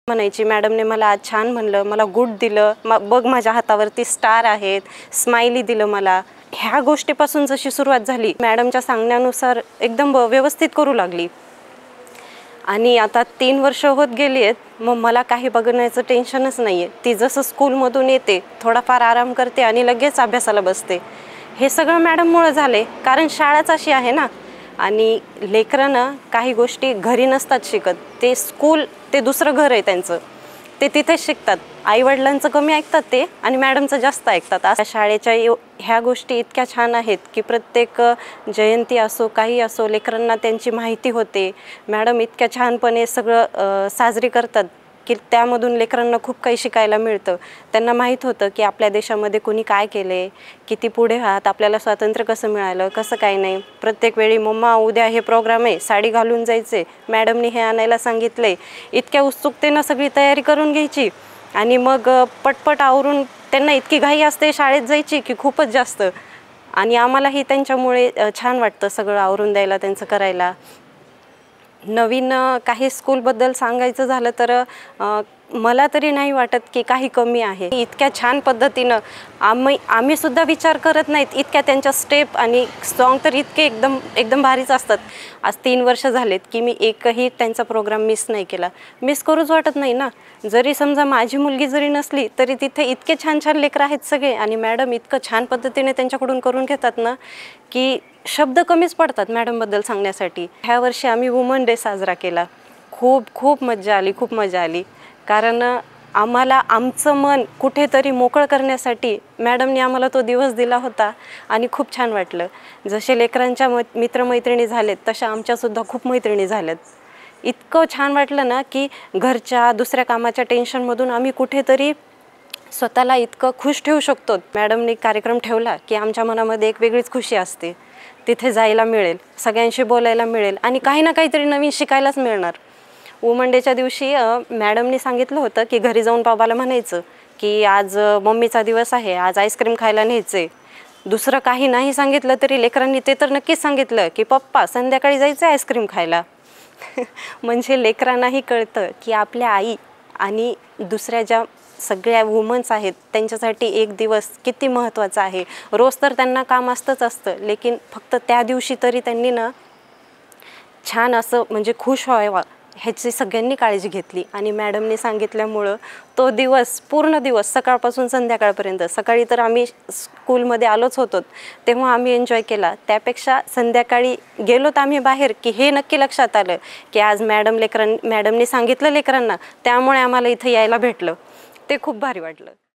म्हणायची मॅडमने मला आज छान म्हणलं, मला गुड दिलं, बघ माझ्या हातावरती स्टार आहेत, स्माइली दिलं मला. ह्या गोष्टीपासून जशी सुरुवात झाली, मॅडमच्या सांगण्यानुसार एकदम व्यवस्थित करू लागली. आणि आता 3 वर्ष होत गेली आहेत, मग मला काही बघण्याचं टेन्शनच नाही आहे. ती जसं स्कूलमधून येते, थोडाफार आराम करते आणि लगेच अभ्यासाला बसते. हे सगळं मॅडममुळं झाले, कारण शाळाच अशी आहे ना. आणि लेकरांना काही गोष्टी घरी नसतात शिकत, ते स्कूल ते दुसरं घर आहे त्यांचं, ते तिथेच शिकतात. आईवडिलांचं कमी ऐकतात ते आणि मॅडमचं जास्त ऐकतात. अशा शाळेच्या ह्या गोष्टी इतक्या छान आहेत की प्रत्येक जयंती असो काही असो लेकरांना त्यांची माहिती होते. मॅडम इतक्या छानपणे सगळं साजरी करतात की त्यामधून लेकरांना खूप काही शिकायला मिळतं. त्यांना माहीत होतं की आपल्या देशामध्ये कुणी काय केले, किती पुढे आहात, आपल्याला स्वातंत्र्य कसं मिळालं, कसं काय नाही. प्रत्येक वेळी मम्मा उद्या हे प्रोग्राम आहे, साडी घालून जायचे, मॅडमनी हे आणायला सांगितले, इतक्या उत्सुकतेनं सगळी तयारी करून घ्यायची. आणि मग पटपट आवरून त्यांना इतकी घाई असते शाळेत जायची की खूपच जास्त. आणि आम्हालाही त्यांच्यामुळे छान वाटतं सगळं आवरून द्यायला, त्यांचं करायला. नवीन काही स्कूलबद्दल सांगायचं झालं तर मला तरी नाही वाटत की काही कमी आहे. इतक्या छान पद्धतीनं आम्ही सुद्धा विचार करत नाहीत, इतक्या त्यांच्या स्टेप आणि सॉन्ग तर इतके एकदम भारीच असतात. आज 3 वर्ष झालेत की मी एकही त्यांचा प्रोग्राम मिस नाही केला. मिस करूच वाटत नाही ना. जरी समजा माझी मुलगी जरी नसली तरी तिथे इतके छान छान लेकरं आहेत सगळे आणि मॅडम इतकं छान पद्धतीने त्यांच्याकडून करून घेतात ना की शब्द कमीच पडतात मॅडमबद्दल सांगण्यासाठी. ह्या वर्षी आम्ही वुमन डे साजरा केला. खूप मजा आली. कारण आम्हाला आमचं मन कुठेतरी मोकळं करण्यासाठी मॅडमने आम्हाला तो दिवस दिला होता आणि खूप छान वाटलं. जसे लेकरांच्या मित्रमैत्रिणी झालेत तशा आमच्यासुद्धा खूप मैत्रिणी झाल्यात. इतकं छान वाटलं ना की घरच्या दुसऱ्या कामाच्या टेन्शनमधून आम्ही कुठेतरी स्वतःला इतकं खुश ठेवू शकतो. मॅडमने कार्यक्रम ठेवला की आमच्या मनामध्ये एक वेगळीच खुशी असते. तिथे जायला मिळेल, सगळ्यांशी बोलायला मिळेल आणि काही ना काहीतरी नवीन शिकायलाच मिळणार. वुमन डेच्या दिवशी मॅडमने सांगितलं होतं की घरी जाऊन बाबाला म्हणायचं की आज मम्मीचा दिवस आहे, आज आईस्क्रीम खायला न्यायचे. दुसरं काही नाही सांगितलं तरी लेकरांनी ते तर नक्कीच सांगितलं की पप्पा संध्याकाळी जायचं आईस्क्रीम खायला. म्हणजे लेकरांनाही कळतं की आपल्या आई आणि दुसऱ्या ज्या सगळ्या वुमन्स आहेत त्यांच्यासाठी एक दिवस किती महत्त्वाचा आहे. रोज तर त्यांना काम असतं, लेकिन फक्त त्या दिवशी तरी त्यांनी ना छान असं म्हणजे खुश व्हावं ह्याची सगळ्यांनी काळजी घेतली. आणि मॅडमने सांगितल्यामुळं तो दिवस पूर्ण दिवस सकाळपासून संध्याकाळपर्यंत, सकाळी तर आम्ही स्कूलमध्ये आलोच होतो तेव्हा आम्ही एन्जॉय केला. त्यापेक्षा संध्याकाळी गेलोत आम्ही बाहेर की हे नक्की लक्षात आलं की आज मॅडमने सांगितलं लेकरांना, त्यामुळे आम्हाला इथं यायला भेटलं. ते खूप भारी वाटलं.